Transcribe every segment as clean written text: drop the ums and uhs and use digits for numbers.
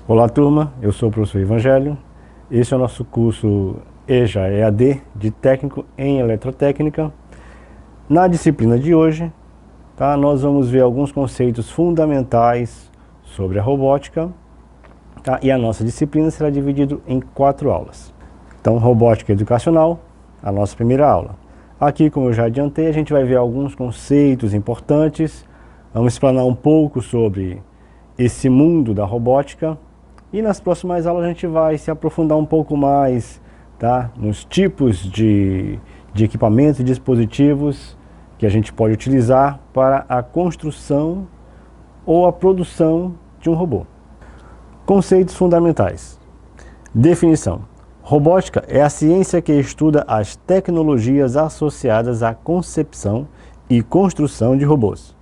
Olá turma, eu sou o professor Evangelho. Esse é o nosso curso EJA EAD de técnico em eletrotécnica. Na disciplina de hoje, nós vamos ver alguns conceitos fundamentais sobre a robótica, e a nossa disciplina será dividida em 4 aulas. Então, robótica educacional, a nossa primeira aula. Aqui, como eu já adiantei, a gente vai ver alguns conceitos importantes, vamos explanar um pouco sobre esse mundo da robótica. E nas próximas aulas a gente vai se aprofundar um pouco mais, nos tipos de equipamentos e dispositivos que a gente pode utilizar para a construção ou a produção de um robô. Conceitos fundamentais. Definição. Robótica é a ciência que estuda as tecnologias associadas à concepção e construção de robôs.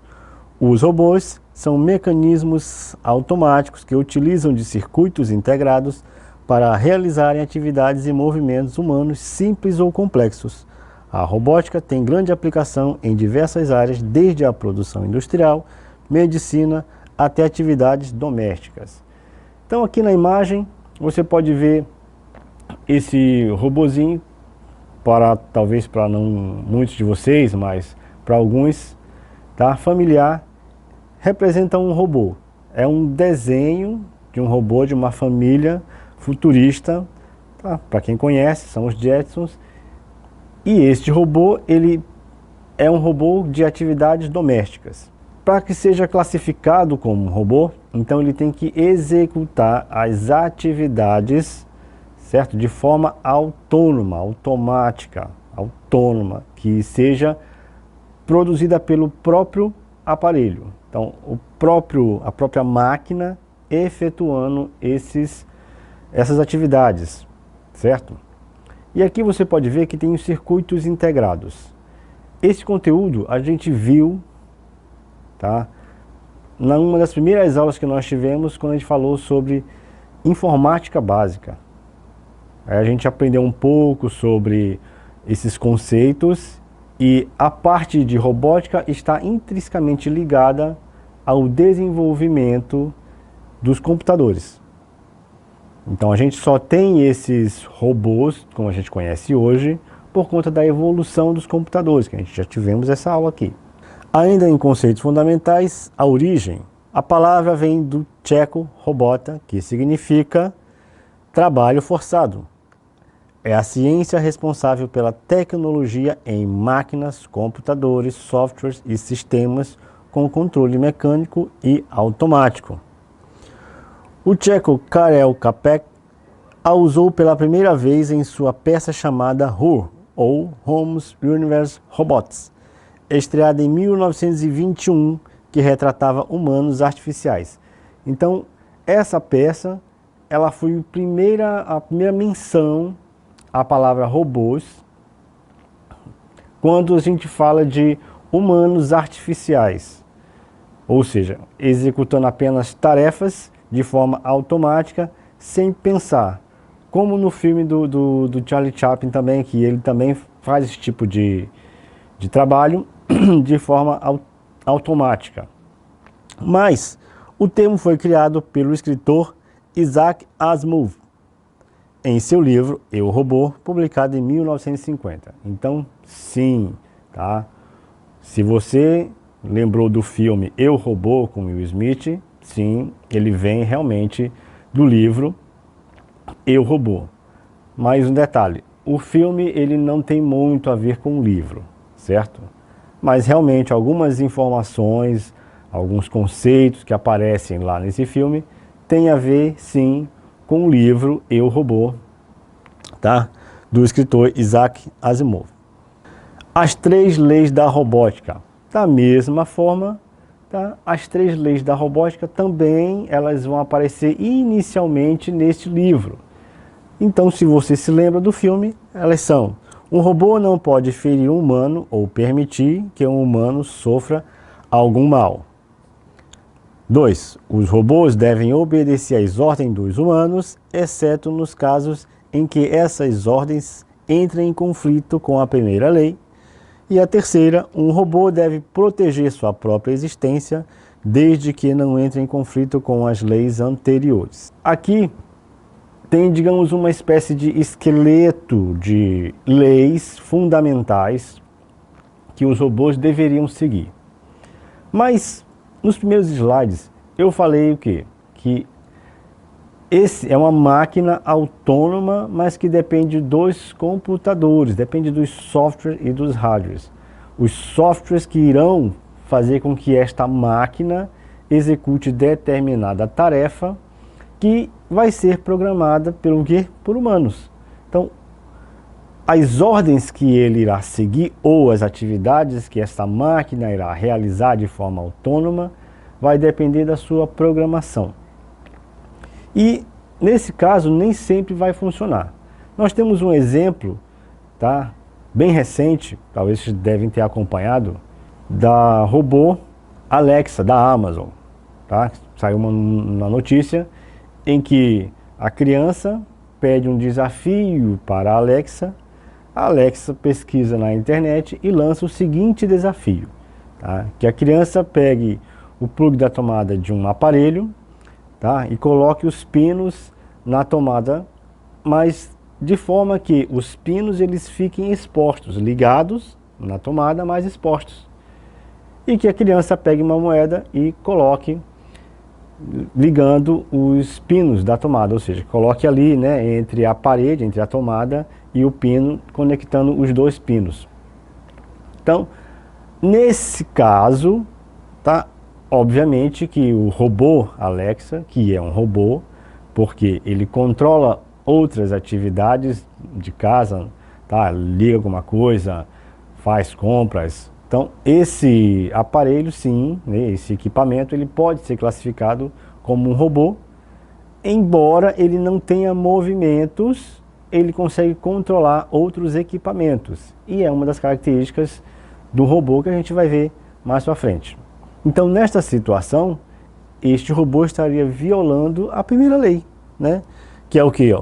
Os robôs são mecanismos automáticos que utilizam de circuitos integrados para realizarem atividades e movimentos humanos simples ou complexos. A robótica tem grande aplicação em diversas áreas, desde a produção industrial, medicina, até atividades domésticas. Então aqui na imagem você pode ver esse robozinho, talvez para não muitos de vocês, mas para alguns, familiar. Representa um robô, é um desenho de um robô de uma família futurista, para quem conhece, são os Jetsons, e este robô, ele é um robô de atividades domésticas. Para que seja classificado como um robô, então ele tem que executar as atividades, certo? De forma autônoma, automática, autônoma, que seja produzida pelo próprio aparelho. Então, a própria máquina efetuando essas atividades, certo? E aqui você pode ver que tem os circuitos integrados. Esse conteúdo a gente viu, numa das primeiras aulas que nós tivemos, quando a gente falou sobre informática básica. Aí a gente aprendeu um pouco sobre esses conceitos. E a parte de robótica está intrinsecamente ligada ao desenvolvimento dos computadores. Então a gente só tem esses robôs, como a gente conhece hoje, por conta da evolução dos computadores, que a gente já tivemos essa aula aqui. Ainda em conceitos fundamentais, a origem. A palavra vem do tcheco robota, que significa trabalho forçado. É a ciência responsável pela tecnologia em máquinas, computadores, softwares e sistemas com controle mecânico e automático. O tcheco Karel Čapek a usou pela primeira vez em sua peça chamada HUR, ou Homes Universe Robots, estreada em 1921, que retratava humanos artificiais. Então, essa peça ela foi a primeira menção a palavra robôs, quando a gente fala de humanos artificiais, ou seja, executando apenas tarefas de forma automática, sem pensar, como no filme do Charlie Chaplin também, que ele também faz esse tipo de trabalho de forma automática. Mas o termo foi criado pelo escritor Isaac Asimov, em seu livro Eu, Robô, publicado em 1950. Então, sim, se você lembrou do filme Eu, Robô, com Will Smith, sim, ele vem realmente do livro Eu, Robô. Mas um detalhe, o filme ele não tem muito a ver com o livro, certo? Mas realmente algumas informações, alguns conceitos que aparecem lá nesse filme, tem a ver, sim, com o livro Eu, Robô, do escritor Isaac Asimov. As 3 leis da robótica. Da mesma forma, as 3 leis da robótica também elas vão aparecer inicialmente neste livro. Então, se você se lembra do filme, elas são: um robô não pode ferir um humano ou permitir que um humano sofra algum mal. 2. Os robôs devem obedecer às ordens dos humanos, exceto nos casos em que essas ordens entrem em conflito com a primeira lei. E a terceira, um robô deve proteger sua própria existência desde que não entre em conflito com as leis anteriores. Aqui tem, digamos, uma espécie de esqueleto de leis fundamentais que os robôs deveriam seguir. Mas, nos primeiros slides, eu falei o quê? Que esse é uma máquina autônoma, mas que depende dos computadores, depende dos softwares e dos hardwares. Os softwares que irão fazer com que esta máquina execute determinada tarefa que vai ser programada pelo quê? Por humanos. Então, as ordens que ele irá seguir ou as atividades que essa máquina irá realizar de forma autônoma vai depender da sua programação. E nesse caso nem sempre vai funcionar. Nós temos um exemplo, tá, bem recente, talvez vocês devem ter acompanhado, da robô Alexa da Amazon. Tá? Saiu uma notícia em que a criança pede um desafio para a Alexa pesquisa na internet e lança o seguinte desafio, tá? Que a criança pegue o plug da tomada de um aparelho, tá? E coloque os pinos na tomada, mas de forma que os pinos eles fiquem expostos, ligados na tomada, mas expostos. E que a criança pegue uma moeda e coloque ligando os pinos da tomada, ou seja, coloque ali, né, entre a parede, entre a tomada e o pino, conectando os dois pinos. Então, nesse caso, tá, obviamente que o robô Alexa, que é um robô, porque ele controla outras atividades de casa, tá, liga alguma coisa, faz compras. Então, esse aparelho, sim, né, esse equipamento, ele pode ser classificado como um robô, embora ele não tenha movimentos, ele consegue controlar outros equipamentos. E é uma das características do robô que a gente vai ver mais para frente. Então, nesta situação, este robô estaria violando a primeira lei, né? Que é o quê?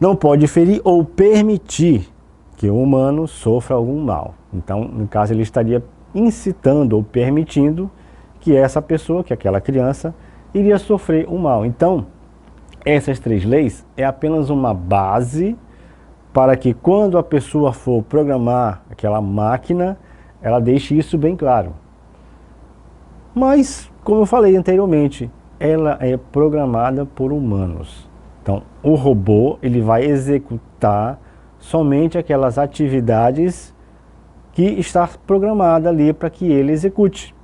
Não pode ferir ou permitir que o humano sofra algum mal. Então, no caso, ele estaria incitando ou permitindo que essa pessoa, que aquela criança, iria sofrer um mal. Então, essas três leis é apenas uma base para que quando a pessoa for programar aquela máquina, ela deixe isso bem claro. Mas, como eu falei anteriormente, ela é programada por humanos. Então, o robô ele vai executar somente aquelas atividades que está programada ali para que ele execute.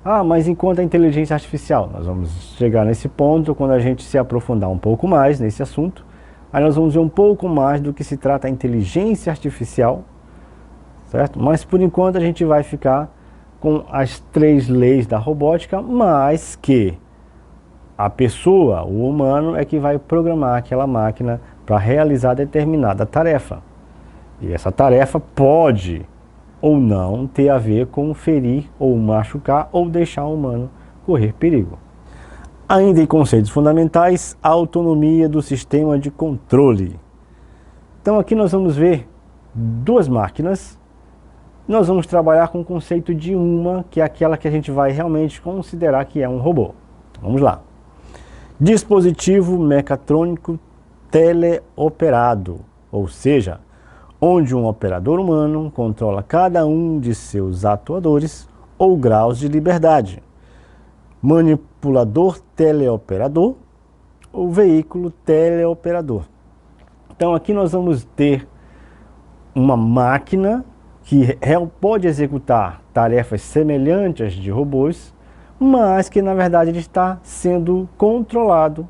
Ah, mas enquanto a inteligência artificial, nós vamos chegar nesse ponto quando a gente se aprofundar um pouco mais nesse assunto. Aí nós vamos ver um pouco mais do que se trata a inteligência artificial, certo? Mas por enquanto a gente vai ficar com as três leis da robótica, mas que a pessoa, o humano, é que vai programar aquela máquina para realizar determinada tarefa. E essa tarefa pode ou não ter a ver com ferir ou machucar ou deixar o humano correr perigo. Ainda em conceitos fundamentais, a autonomia do sistema de controle. Então aqui nós vamos ver duas máquinas. Nós vamos trabalhar com o conceito de uma, que é aquela que a gente vai realmente considerar que é um robô. Vamos lá. Dispositivo mecatrônico teleoperado, ou seja, onde um operador humano controla cada um de seus atuadores ou graus de liberdade. Manipulador teleoperador ou veículo teleoperador. Então aqui nós vamos ter uma máquina que pode executar tarefas semelhantes de robôs, mas que na verdade ele está sendo controlado,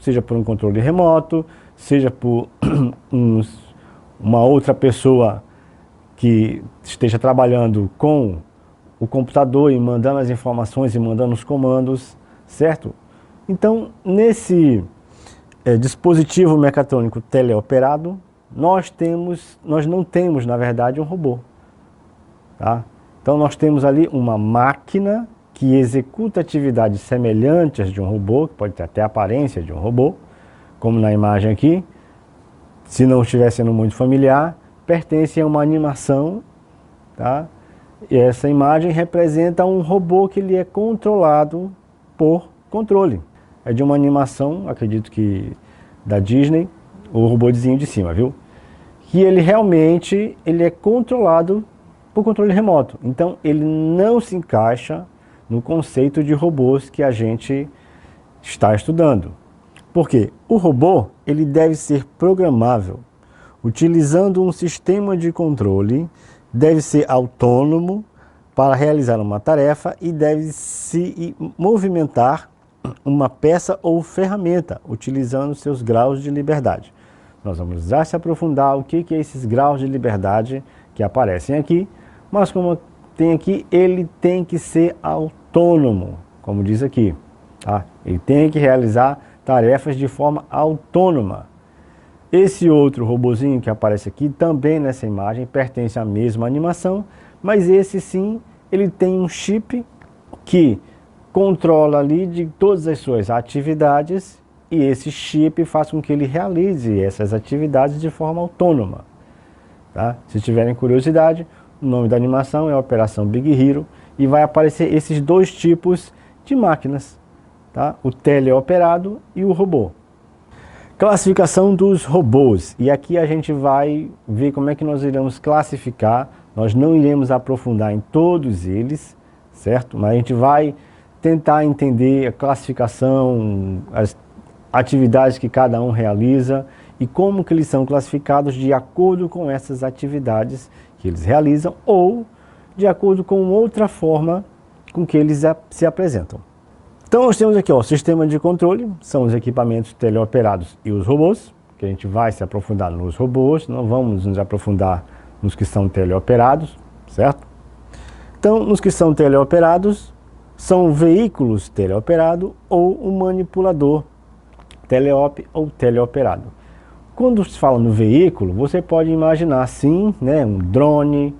seja por um controle remoto, seja por uma outra pessoa que esteja trabalhando com o computador e mandando as informações e mandando os comandos, certo? Então, nesse dispositivo mecatrônico teleoperado, nós não temos, na verdade, um robô. Tá? Então, nós temos ali uma máquina que executa atividades semelhantes de um robô, que pode ter até a aparência de um robô, como na imagem aqui, se não estiver sendo muito familiar, pertence a uma animação, tá? E essa imagem representa um robô que ele é controlado por controle. É de uma animação, acredito que da Disney, o robôzinho de cima, viu? Que ele realmente é controlado por controle remoto. Então ele não se encaixa no conceito de robôs que a gente está estudando. Porque o robô ele deve ser programável, utilizando um sistema de controle, deve ser autônomo para realizar uma tarefa e deve se movimentar uma peça ou ferramenta, utilizando seus graus de liberdade. Nós vamos já se aprofundar o que é esses graus de liberdade que aparecem aqui, mas como tem aqui, ele tem que ser autônomo, como diz aqui, tá? Ele tem que realizar tarefas de forma autônoma. Esse outro robozinho que aparece aqui, também nessa imagem, pertence à mesma animação, mas esse sim, ele tem um chip que controla ali de todas as suas atividades e esse chip faz com que ele realize essas atividades de forma autônoma. Tá? Se tiverem curiosidade, o nome da animação é Operação Big Hero e vai aparecer esses dois tipos de máquinas, tá? O teleoperado e o robô. Classificação dos robôs, e aqui a gente vai ver como é que nós iremos classificar, nós não iremos aprofundar em todos eles, certo? Mas a gente vai tentar entender a classificação, as atividades que cada um realiza e como que eles são classificados de acordo com essas atividades que eles realizam ou de acordo com outra forma com que eles se apresentam. Então nós temos aqui o sistema de controle, são os equipamentos teleoperados e os robôs, que a gente vai se aprofundar nos robôs, não vamos nos aprofundar nos que são teleoperados, certo? Então, nos que são teleoperados, são veículos teleoperados ou um manipulador teleop ou teleoperado. Quando se fala no veículo, você pode imaginar sim, né, um drone,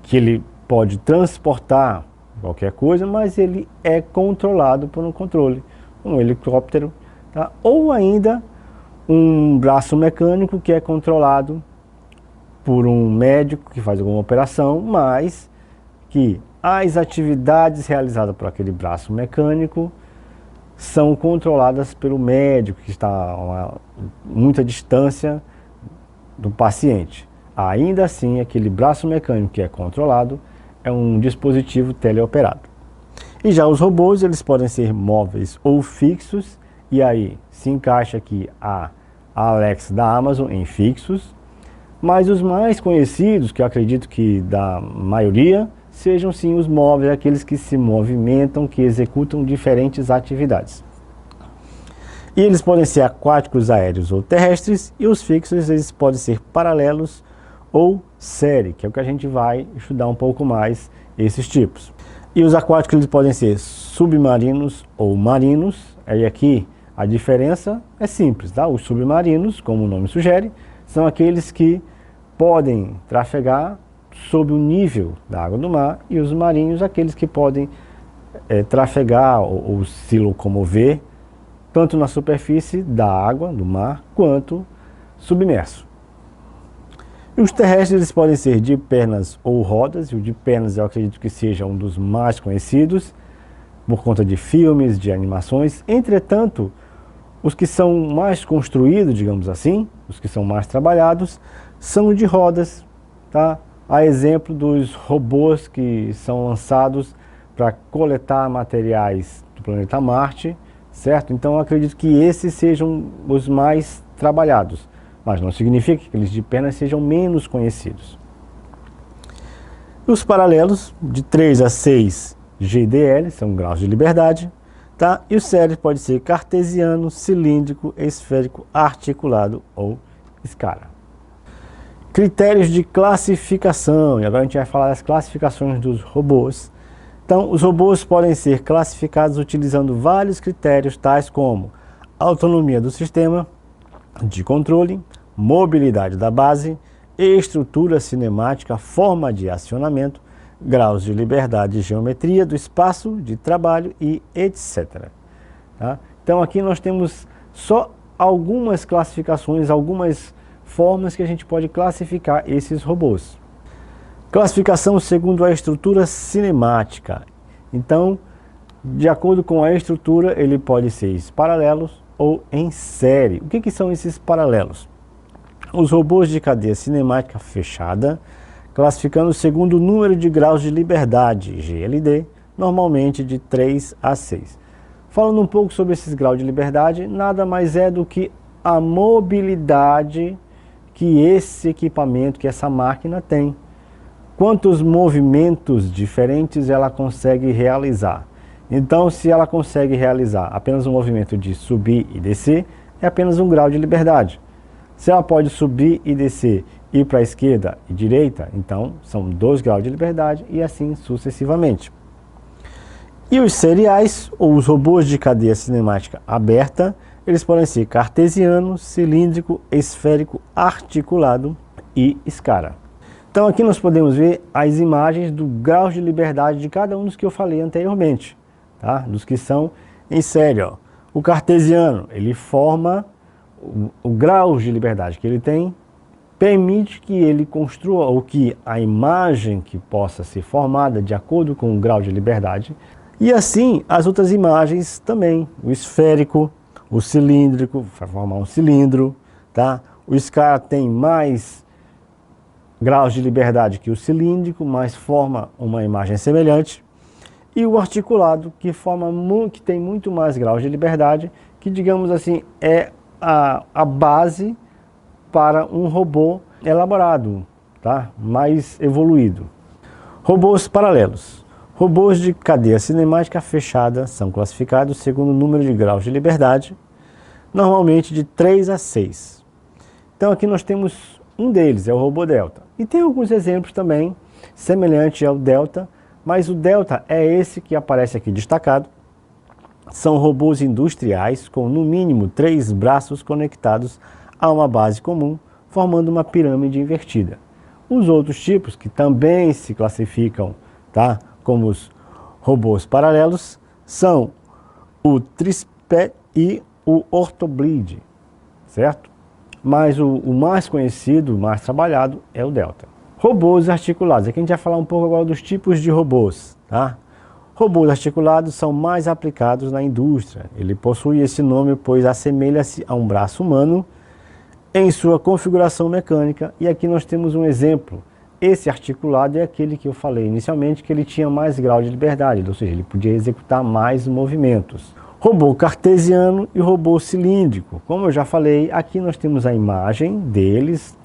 que ele pode transportar qualquer coisa, mas ele é controlado por um controle, um helicóptero, tá? Ou ainda um braço mecânico que é controlado por um médico que faz alguma operação, mas que as atividades realizadas por aquele braço mecânico são controladas pelo médico que está a muita distância do paciente. Ainda assim, aquele braço mecânico que é controlado é um dispositivo teleoperado. E já os robôs, eles podem ser móveis ou fixos, e aí se encaixa aqui a Alexa da Amazon em fixos, mas os mais conhecidos, que eu acredito que da maioria, sejam sim os móveis, aqueles que se movimentam, que executam diferentes atividades. E eles podem ser aquáticos, aéreos ou terrestres, e os fixos eles podem ser paralelos ou série, que é o que a gente vai estudar um pouco mais esses tipos. E os aquáticos eles podem ser submarinos ou marinos, aí aqui a diferença é simples, tá? Os submarinos, como o nome sugere, são aqueles que podem trafegar sob o nível da água do mar, e os marinhos, aqueles que podem trafegar ou se locomover tanto na superfície da água, do mar, quanto submerso. E os terrestres eles podem ser de pernas ou rodas, e o de pernas eu acredito que seja um dos mais conhecidos, por conta de filmes, de animações. Entretanto, os que são mais construídos, digamos assim, os que são mais trabalhados, são de rodas, tá? A exemplo dos robôs que são lançados para coletar materiais do planeta Marte, certo? Então eu acredito que esses sejam os mais trabalhados, mas não significa que aqueles de pernas sejam menos conhecidos. Os paralelos, de 3 a 6 GDL, são graus de liberdade, tá? E o sério pode ser cartesiano, cilíndrico, esférico, articulado ou escala. Critérios de classificação, e agora a gente vai falar das classificações dos robôs. Então, os robôs podem ser classificados utilizando vários critérios, tais como autonomia do sistema de controle, mobilidade da base, estrutura cinemática, forma de acionamento, graus de liberdade e geometria do espaço de trabalho e etc. Tá? Então aqui nós temos só algumas classificações, algumas formas que a gente pode classificar esses robôs. Classificação segundo a estrutura cinemática. Então, de acordo com a estrutura, ele pode ser paralelos ou em série. O que são esses paralelos? Os robôs de cadeia cinemática fechada, classificando segundo o número de graus de liberdade, GLD, normalmente de 3 a 6. Falando um pouco sobre esses graus de liberdade, nada mais é do que a mobilidade que esse equipamento, que essa máquina tem. Quantos movimentos diferentes ela consegue realizar. Então, se ela consegue realizar apenas um movimento de subir e descer, é apenas um grau de liberdade. Se ela pode subir e descer, ir para a esquerda e direita, então são 2 graus de liberdade e assim sucessivamente. E os seriais, ou os robôs de cadeia cinemática aberta, eles podem ser cartesiano, cilíndrico, esférico, articulado e escara. Então aqui nós podemos ver as imagens do grau de liberdade de cada um dos que eu falei anteriormente, tá? Dos que são em série. Ó. O cartesiano, ele forma o grau de liberdade que ele tem, permite que ele construa, ou que a imagem que possa ser formada de acordo com o grau de liberdade, e assim as outras imagens também, o esférico, o cilíndrico, vai formar um cilindro, tá? O escara tem mais graus de liberdade que o cilíndrico, mas forma uma imagem semelhante, e o articulado, que tem muito mais graus de liberdade, que digamos assim é a base para um robô elaborado, tá? Mais evoluído. Robôs paralelos. Robôs de cadeia cinemática fechada são classificados segundo o número de graus de liberdade, normalmente de 3 a 6. Então aqui nós temos um deles, é o robô Delta. E tem alguns exemplos também semelhantes ao Delta, mas o Delta é esse que aparece aqui destacado. São robôs industriais com no mínimo 3 braços conectados a uma base comum, formando uma pirâmide invertida. Os outros tipos, que também se classificam, tá, como os robôs paralelos, são o Trispet e o Orthobleed, certo? Mas o mais conhecido, o mais trabalhado é o Delta. Robôs articulados. Aqui a gente vai falar um pouco agora dos tipos de robôs, tá? Robôs articulados são mais aplicados na indústria. Ele possui esse nome pois assemelha-se a um braço humano em sua configuração mecânica. E aqui nós temos um exemplo. Esse articulado é aquele que eu falei inicialmente, que ele tinha mais grau de liberdade, ou seja, ele podia executar mais movimentos. Robô cartesiano e robô cilíndrico. Como eu já falei, aqui nós temos a imagem deles,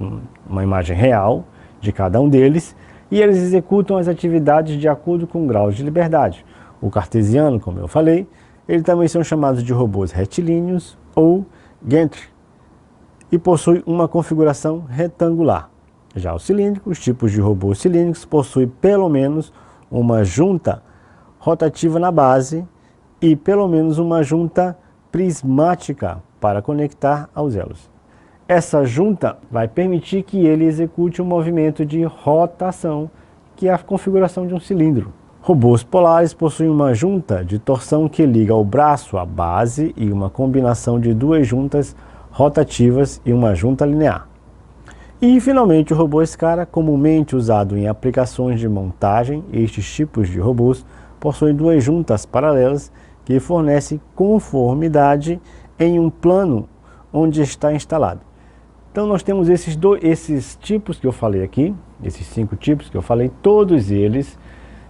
uma imagem real de cada um deles, e eles executam as atividades de acordo com graus de liberdade. O cartesiano, como eu falei, eles também são chamados de robôs retilíneos ou gantry, e possui uma configuração retangular. Já o cilíndrico, os tipos de robôs cilíndricos possuem pelo menos uma junta rotativa na base e pelo menos uma junta prismática para conectar aos elos. Essa junta vai permitir que ele execute um movimento de rotação, que é a configuração de um cilindro. Robôs polares possuem uma junta de torção que liga o braço à base e uma combinação de 2 juntas rotativas e uma junta linear. E, finalmente, o robô escara, comumente usado em aplicações de montagem. Estes tipos de robôs possuem 2 juntas paralelas que fornecem conformidade em um plano onde está instalado. Então nós temos esses tipos que eu falei aqui, esses 5 tipos que eu falei, todos eles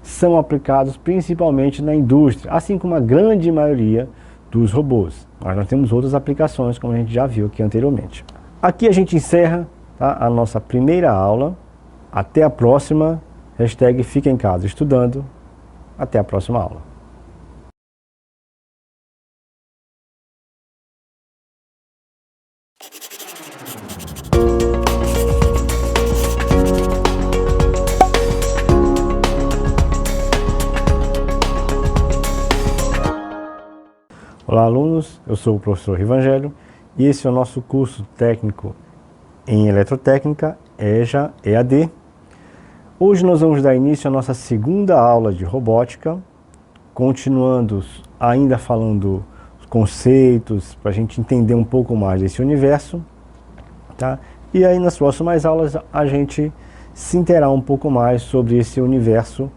são aplicados principalmente na indústria, assim como a grande maioria dos robôs. Mas nós temos outras aplicações, como a gente já viu aqui anteriormente. Aqui a gente encerra, tá, a nossa primeira aula. Até a próxima. Hashtag fica em casa estudando. Até a próxima aula. Olá alunos, eu sou o professor Rivangelho e esse é o nosso curso técnico em Eletrotécnica, EJA, EAD. Hoje nós vamos dar início à nossa segunda aula de robótica, continuando ainda falando conceitos, para a gente entender um pouco mais desse universo, tá? E aí nas próximas aulas a gente se interar um pouco mais sobre esse universo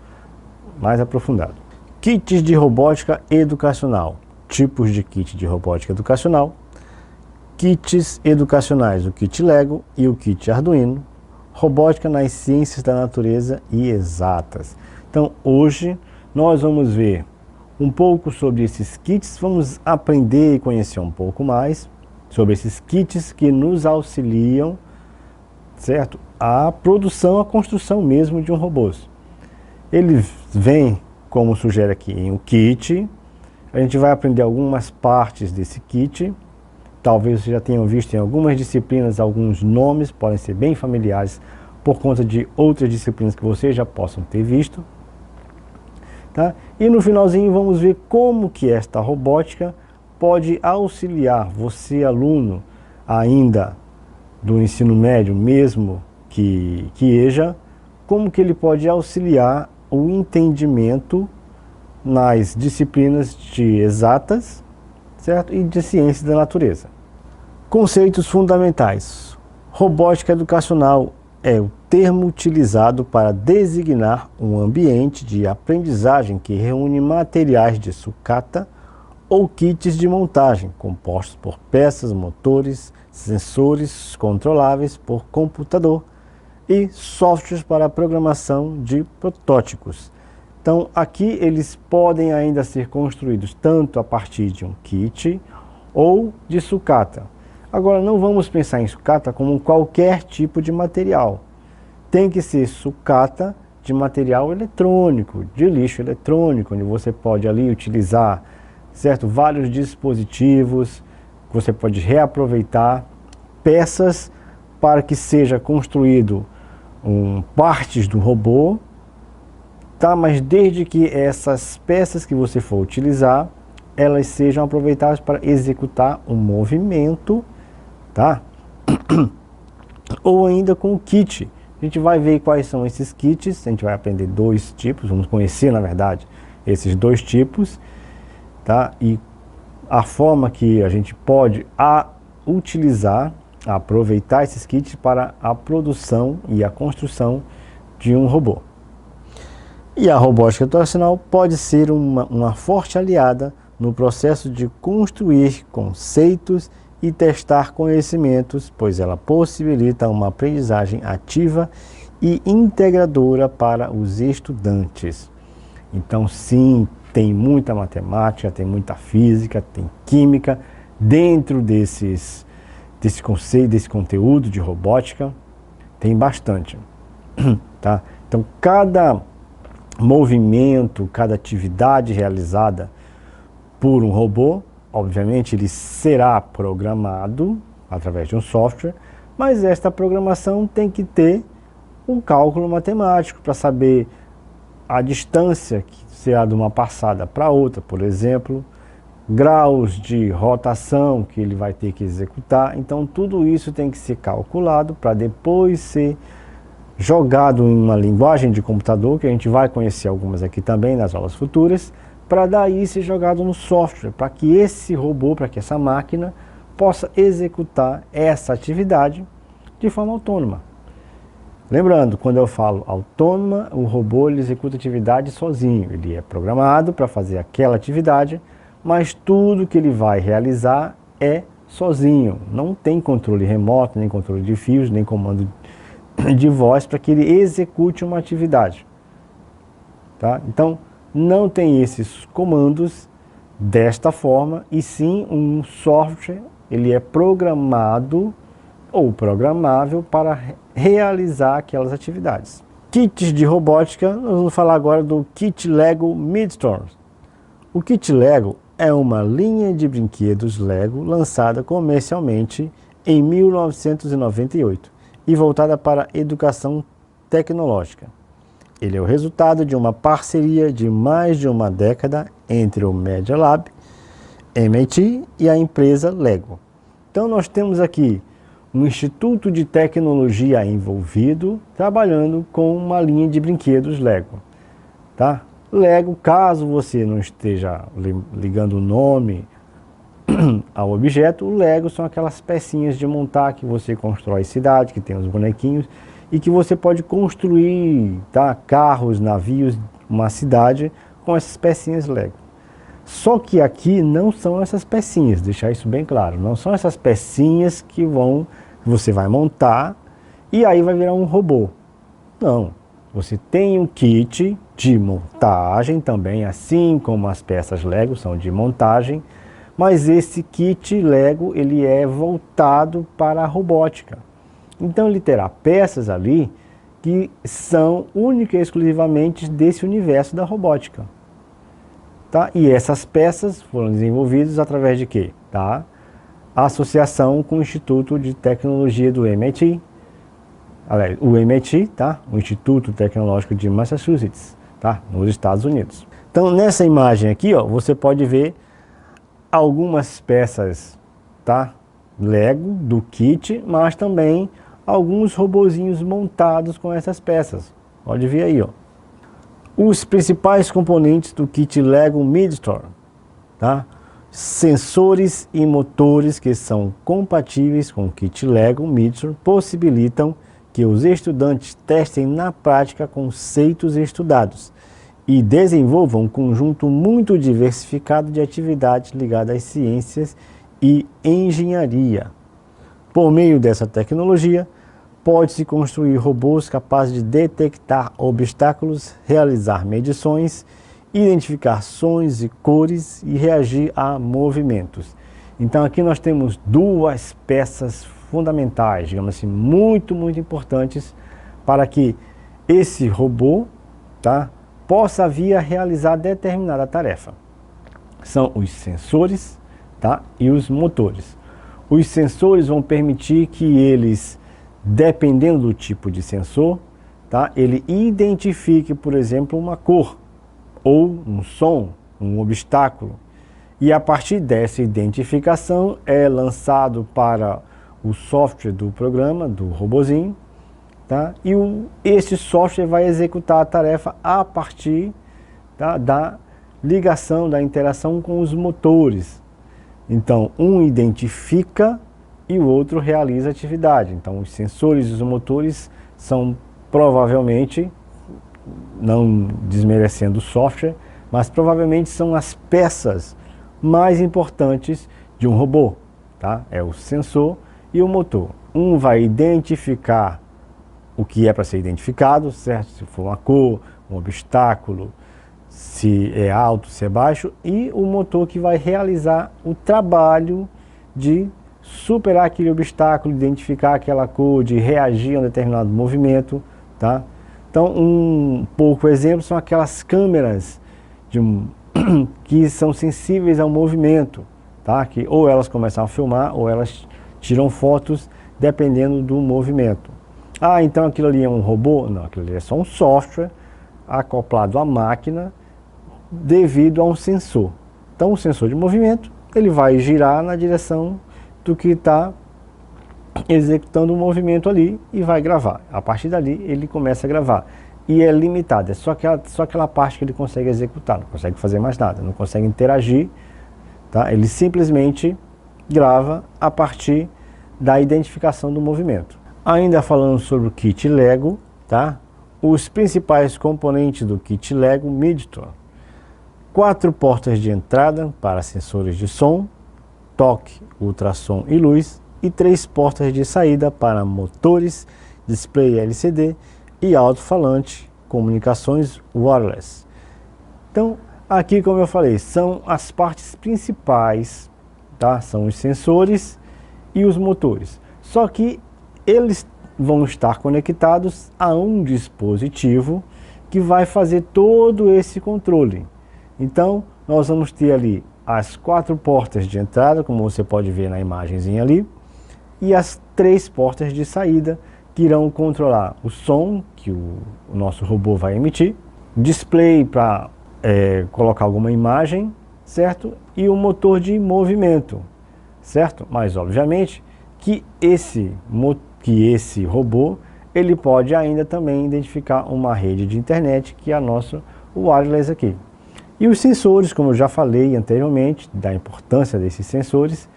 mais aprofundado. Kits de robótica educacional. Tipos de kit de robótica educacional. Kits educacionais, o kit Lego e o kit Arduino. Robótica nas ciências da natureza e exatas. Então hoje nós vamos ver um pouco sobre esses kits, vamos aprender e conhecer um pouco mais sobre esses kits que nos auxiliam, certo? A produção, a construção mesmo de um robô. Ele vem, como sugere aqui, em um kit. A gente vai aprender algumas partes desse kit. Talvez vocês já tenham visto em algumas disciplinas alguns nomes, podem ser bem familiares por conta de outras disciplinas que vocês já possam ter visto. Tá? E no finalzinho vamos ver como que esta robótica pode auxiliar você, aluno ainda do ensino médio, mesmo que EJA, como que ele pode auxiliar o entendimento nas disciplinas de exatas, certo? E de ciências da natureza. Conceitos fundamentais. Robótica educacional é o termo utilizado para designar um ambiente de aprendizagem que reúne materiais de sucata ou kits de montagem, compostos por peças, motores, sensores controláveis por computador e softwares para programação de protótipos. Então aqui eles podem ainda ser construídos tanto a partir de um kit ou de sucata. Agora não vamos pensar em sucata como qualquer tipo de material. Tem que ser sucata de material eletrônico, de lixo eletrônico, onde você pode ali utilizar, certo, vários dispositivos, você pode reaproveitar peças para que seja construído partes do robô, tá? Mas desde que essas peças que você for utilizar, elas sejam aproveitadas para executar um movimento, tá? Ou ainda com o kit. A gente vai ver quais são esses kits, a gente vai aprender dois tipos, vamos conhecer na verdade esses dois tipos, tá? E a forma que a gente pode utilizar, aproveitar esses kits para a produção e a construção de um robô. E a robótica educacional pode ser uma forte aliada no processo de construir conceitos e testar conhecimentos, pois ela possibilita uma aprendizagem ativa e integradora para os estudantes. Então sim, tem muita matemática, tem muita física, tem química dentro desse conceito, desse conteúdo de robótica, tem bastante, tá? Então cada movimento, cada atividade realizada por um robô, obviamente ele será programado através de um software, mas esta programação tem que ter um cálculo matemático para saber a distância que será de uma passada para outra, por exemplo, graus de rotação que ele vai ter que executar. Então tudo isso tem que ser calculado para depois ser jogado em uma linguagem de computador, que a gente vai conhecer algumas aqui também nas aulas futuras, para daí ser jogado no software, para que esse robô, para que essa máquina possa executar essa atividade de forma autônoma. Lembrando, quando eu falo autônoma, o robô ele executa a atividade sozinho, ele é programado para fazer aquela atividade, mas tudo que ele vai realizar é sozinho, não tem controle remoto, nem controle de fios, nem comando de voz para que ele execute uma atividade, tá? Então não tem esses comandos desta forma, e sim um software, ele é programado ou programável para realizar aquelas atividades. Kits de robótica, nós vamos falar agora do kit Lego Midstorms. O kit Lego é uma linha de brinquedos Lego lançada comercialmente em 1998 e voltada para a educação tecnológica. Ele é o resultado de uma parceria de mais de uma década entre o Media Lab, MIT e a empresa Lego. Então nós temos aqui um instituto de tecnologia envolvido, trabalhando com uma linha de brinquedos Lego. Tá? Lego, caso você não esteja ligando o nome ao objeto. O Lego são aquelas pecinhas de montar que você constrói cidade, que tem os bonequinhos, e que você pode construir, tá, carros, navios, uma cidade com essas pecinhas Lego. Só que aqui não são essas pecinhas, deixar isso bem claro, não são essas pecinhas que você vai montar e aí vai virar um robô. Não, você tem um kit de montagem também, assim como as peças Lego são de montagem, mas esse kit Lego ele é voltado para a robótica. Então ele terá peças ali que são única e exclusivamente desse universo da robótica. Tá? E essas peças foram desenvolvidas através de quê? Tá? A associação com o Instituto de Tecnologia do MIT, o MIT, tá? O Instituto Tecnológico de Massachusetts, tá? Nos Estados Unidos. Então nessa imagem aqui, ó, você pode ver algumas peças, tá? Lego do kit, mas também alguns robozinhos montados com essas peças. Pode ver aí, ó. Os principais componentes do kit Lego Midstore, tá? Sensores e motores que são compatíveis com o kit Lego Midstore possibilitam que os estudantes testem na prática conceitos estudados e desenvolvam um conjunto muito diversificado de atividades ligadas às ciências e engenharia. Por meio dessa tecnologia, pode-se construir robôs capazes de detectar obstáculos, realizar medições, identificar sons e cores e reagir a movimentos. Então aqui nós temos duas peças fundamentais, digamos assim, muito importantes para que esse robô, tá, possa vir a realizar determinada tarefa. São os sensores, tá, e os motores. Os sensores vão permitir que eles, dependendo do tipo de sensor, tá, ele identifique, por exemplo, uma cor, ou um som, um obstáculo. E a partir dessa identificação é lançado para o software do programa, do robozinho, tá, e esse software vai executar a tarefa a partir, tá, da ligação, da interação com os motores. Então, um identifica e o outro realiza a atividade. Então, os sensores e os motores são provavelmente, não desmerecendo o software, mas provavelmente são as peças mais importantes de um robô, tá? É o sensor e o motor. Um vai identificar o que é para ser identificado, certo? Se for uma cor, um obstáculo, se é alto, se é baixo, e o motor que vai realizar o trabalho de superar aquele obstáculo, identificar aquela cor, de reagir a um determinado movimento, tá? Então, um pouco exemplo são aquelas câmeras que são sensíveis ao movimento, tá? Que ou elas começam a filmar ou elas tiram fotos dependendo do movimento. Ah, então aquilo ali é um robô? Não, aquilo ali é só um software acoplado à máquina devido a um sensor. Então, o sensor de movimento, ele vai girar na direção do que está executando o movimento ali e vai gravar. A partir dali, ele começa a gravar. E é limitado, é só aquela parte que ele consegue executar, não consegue fazer mais nada, não consegue interagir, tá? Ele simplesmente grava a partir da identificação do movimento. Ainda falando sobre o kit Lego, tá? Os principais componentes do kit Lego Midstore: 4 portas de entrada para sensores de som, toque, ultrassom e luz, e 3 portas de saída para motores, display LCD e alto-falante, comunicações wireless. Então, aqui, como eu falei, são as partes principais, tá? São os sensores e os motores. Só que eles vão estar conectados a um dispositivo que vai fazer todo esse controle. Então, nós vamos ter ali as 4 portas de entrada, como você pode ver na imagenzinha ali, e as 3 portas de saída, que irão controlar o som que o nosso robô vai emitir, display para colocar alguma imagem, certo? E o motor de movimento, certo? Mas, obviamente, que esse robô, ele pode ainda também identificar uma rede de internet, que é a nossa wireless aqui. E os sensores, como eu já falei anteriormente, da importância desses sensores,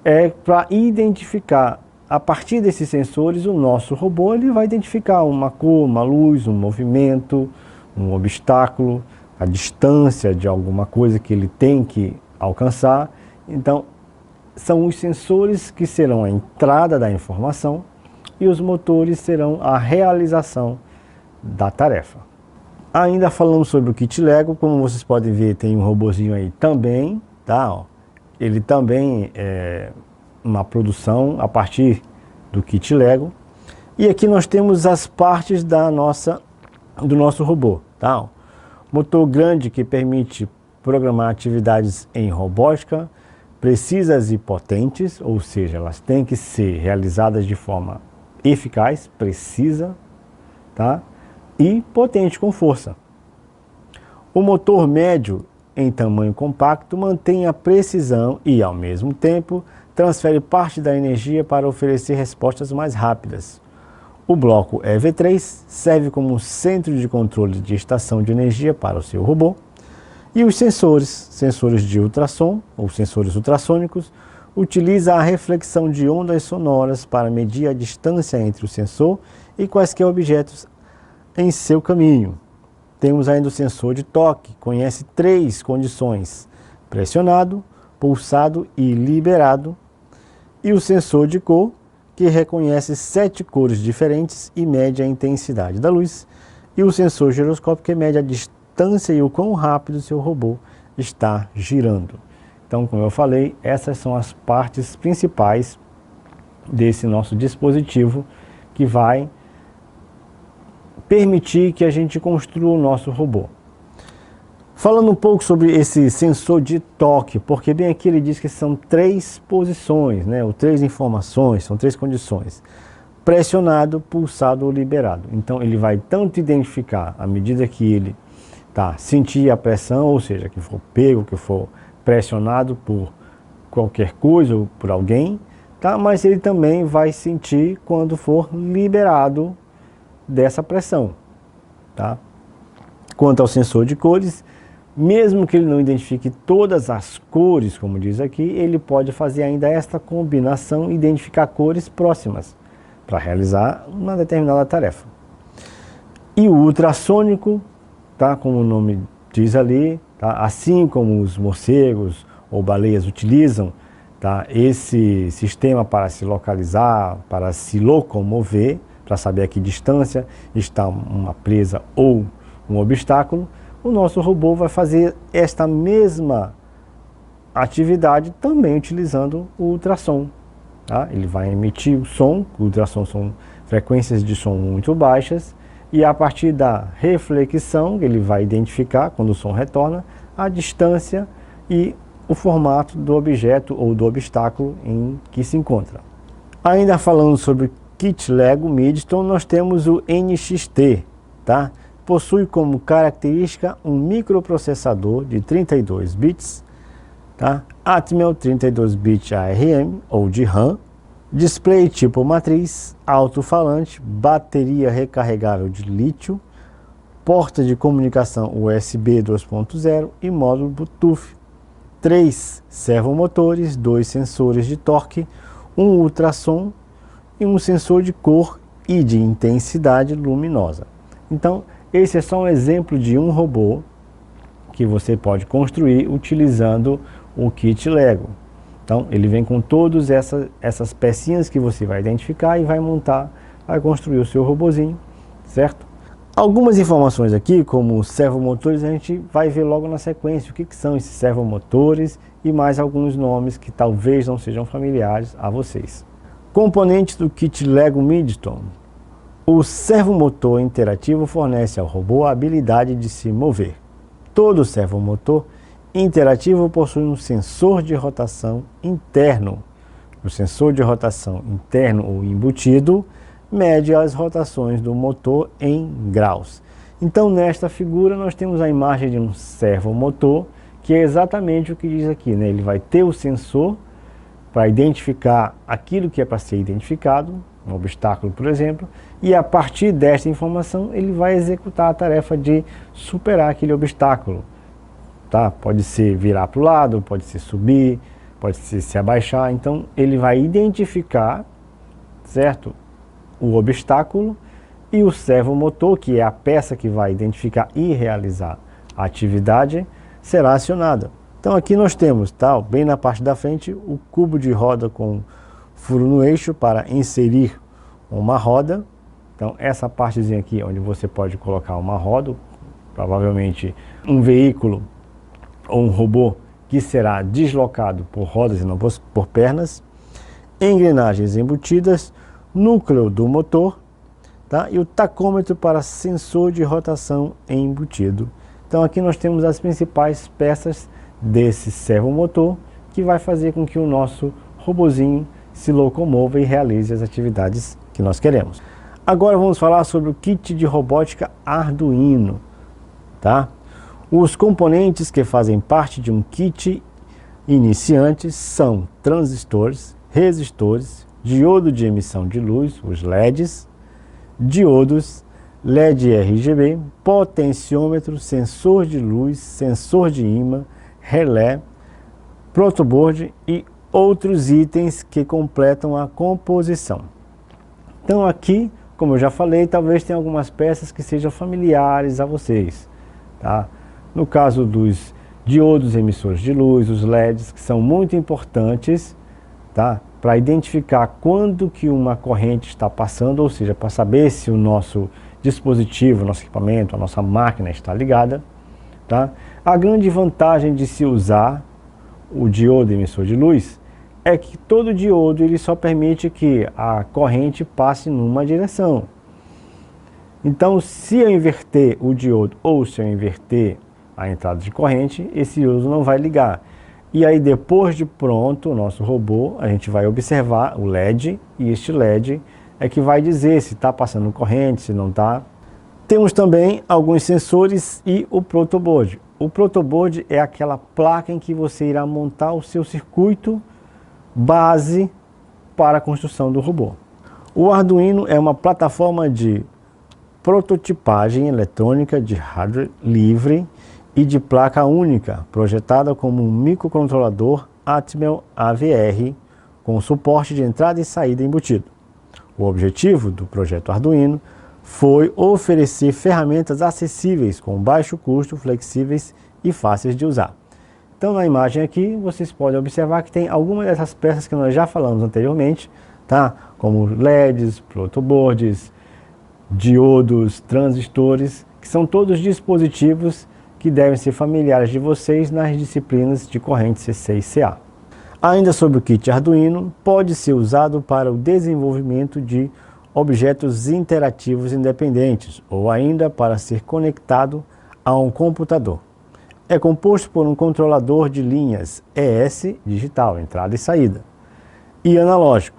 é para identificar, a partir desses sensores, o nosso robô ele vai identificar uma cor, uma luz, um movimento, um obstáculo, a distância de alguma coisa que ele tem que alcançar. Então, são os sensores que serão a entrada da informação e os motores serão a realização da tarefa. Ainda falamos sobre o kit Lego, como vocês podem ver, tem um robozinho aí também, tá? Ó, ele também é uma produção a partir do kit Lego. E aqui nós temos as partes do nosso robô, tá? Ó, motor grande que permite programar atividades em robótica, precisas e potentes, ou seja, elas têm que ser realizadas de forma eficaz, precisa, tá? E potente com força. O motor médio em tamanho compacto mantém a precisão e, ao mesmo tempo, transfere parte da energia para oferecer respostas mais rápidas. O bloco EV3 serve como centro de controle de estação de energia para o seu robô. E os sensores de ultrassom, ou sensores ultrassônicos, utiliza a reflexão de ondas sonoras para medir a distância entre o sensor e quaisquer objetos em seu caminho. Temos ainda o sensor de toque, conhece 3 condições: pressionado, pulsado e liberado. E o sensor de cor, que reconhece 7 cores diferentes e mede a intensidade da luz. E o sensor giroscópio, que mede a distância e o quão rápido seu robô está girando. Então, como eu falei, essas são as partes principais desse nosso dispositivo que vai permitir que a gente construa o nosso robô. Falando um pouco sobre esse sensor de toque, porque bem aqui ele diz que são 3 posições, né, ou 3 informações, são 3 condições: pressionado, pulsado ou liberado. Então ele vai tanto identificar à medida que ele sentir a pressão, ou seja, que for pego, que for pressionado por qualquer coisa ou por alguém, tá? Mas ele também vai sentir quando for liberado dessa pressão, tá? Quanto ao sensor de cores, mesmo que ele não identifique todas as cores, como diz aqui, ele pode fazer ainda esta combinação e identificar cores próximas para realizar uma determinada tarefa. E o ultrassônico, tá? Como o nome diz ali, tá? Assim como os morcegos ou baleias utilizam, tá? Esse sistema para se localizar, para se locomover, para saber a que distância está uma presa ou um obstáculo, o nosso robô vai fazer esta mesma atividade também utilizando o ultrassom. Tá? Ele vai emitir o som, o ultrassom são frequências de som muito baixas, e a partir da reflexão ele vai identificar, quando o som retorna, a distância e o formato do objeto ou do obstáculo em que se encontra. Ainda falando sobre kit Lego Midstone, nós temos o NXT, tá? Possui como característica um microprocessador de 32 bits, tá? Atmel 32-bit ARM ou de RAM, display tipo matriz, alto-falante, bateria recarregável de lítio, porta de comunicação USB 2.0 e módulo Bluetooth, 3 servomotores, 2 sensores de torque, um ultrassom e um sensor de cor e de intensidade luminosa. Então, esse é só um exemplo de um robô que você pode construir utilizando o kit Lego. Então, ele vem com todas essas pecinhas que você vai identificar e vai montar, vai construir o seu robozinho, certo? Algumas informações aqui, como servomotores, a gente vai ver logo na sequência o que são esses servomotores e mais alguns nomes que talvez não sejam familiares a vocês. Componentes do kit Lego Midstone. O servomotor interativo fornece ao robô a habilidade de se mover. Todo servomotor interativo possui um sensor de rotação interno. O sensor de rotação interno ou embutido mede as rotações do motor em graus. Então, nesta figura, nós temos a imagem de um servomotor, que é exatamente o que diz aqui, né? Ele vai ter o sensor para identificar aquilo que é para ser identificado, um obstáculo, por exemplo, e a partir desta informação ele vai executar a tarefa de superar aquele obstáculo, tá? Pode ser virar para o lado, pode ser subir, pode ser se abaixar. Então ele vai identificar, certo, o obstáculo, e o servomotor, que é a peça que vai identificar e realizar a atividade, será acionada. Então aqui nós temos, tá, bem na parte da frente, o cubo de roda com furo no eixo para inserir uma roda. Então essa partezinha aqui onde você pode colocar uma roda, provavelmente um veículo ou um robô que será deslocado por rodas e não por pernas. Engrenagens embutidas, núcleo do motor, tá? E o tacômetro para sensor de rotação embutido. Então aqui nós temos as principais peças desse servomotor, que vai fazer com que o nosso robozinho se locomova e realize as atividades que nós queremos. Agora vamos falar sobre o kit de robótica Arduino, tá? Os componentes que fazem parte de um kit iniciante são transistores, resistores, diodo de emissão de luz, os LEDs, diodos, LED RGB, potenciômetro, sensor de luz, sensor de ímã, relé, protoboard e outros itens que completam a composição. Então aqui, como eu já falei, talvez tenha algumas peças que sejam familiares a vocês, tá? No caso dos diodos emissores de luz, os LEDs, que são muito importantes, tá? Para identificar quando que uma corrente está passando, ou seja, para saber se o nosso dispositivo, nosso equipamento, a nossa máquina está ligada, tá? A grande vantagem de se usar o diodo emissor de luz é que todo diodo ele só permite que a corrente passe numa direção. Então, se eu inverter o diodo ou se eu inverter a entrada de corrente, esse diodo não vai ligar. E aí, depois de pronto, o nosso robô, a gente vai observar o LED, e este LED é que vai dizer se está passando corrente, se não está. Temos também alguns sensores e o protoboard. O protoboard é aquela placa em que você irá montar o seu circuito base para a construção do robô. O Arduino é uma plataforma de prototipagem eletrônica de hardware livre e de placa única, projetada como um microcontrolador Atmel AVR, com suporte de entrada e saída embutido. O objetivo do projeto Arduino foi oferecer ferramentas acessíveis, com baixo custo, flexíveis e fáceis de usar. Então na imagem aqui vocês podem observar que tem algumas dessas peças que nós já falamos anteriormente, tá? Como LEDs, protoboards, diodos, transistores, que são todos dispositivos que devem ser familiares de vocês nas disciplinas de corrente CC e CA. Ainda sobre o kit Arduino, pode ser usado para o desenvolvimento de objetos interativos independentes ou ainda para ser conectado a um computador. É composto por um controlador de linhas ES digital, entrada e saída, e analógico,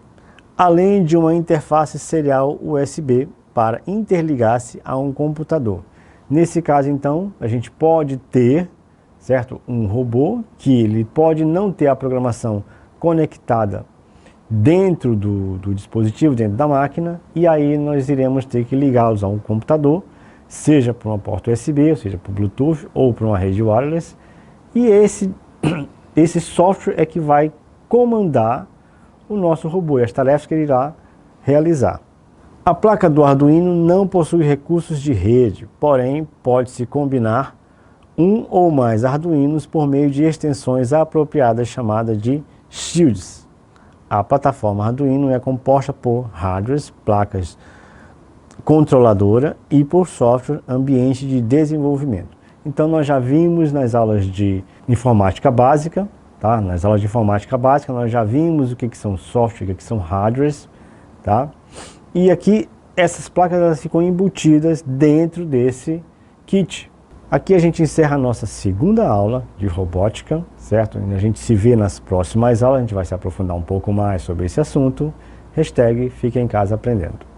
além de uma interface serial USB para interligar-se a um computador. Nesse caso, então, a gente pode ter, certo, um robô que ele pode não ter a programação conectada dentro do dispositivo, dentro da máquina, e aí nós iremos ter que ligá-los a um computador, seja por uma porta USB, ou seja, por Bluetooth ou por uma rede wireless, e esse software é que vai comandar o nosso robô e as tarefas que ele irá realizar. A placa do Arduino não possui recursos de rede, porém pode-se combinar um ou mais Arduinos por meio de extensões apropriadas chamadas de shields. A plataforma Arduino é composta por hardwares, placas controladora e por software ambiente de desenvolvimento. Então nós já vimos nas aulas de informática básica, tá? Nas aulas de informática básica nós já vimos o que são software, o que são hardwares, tá? E aqui essas placas elas ficam embutidas dentro desse kit. Aqui a gente encerra a nossa segunda aula de robótica, certo? A gente se vê nas próximas aulas, a gente vai se aprofundar um pouco mais sobre esse assunto. Hashtag Fique em Casa Aprendendo.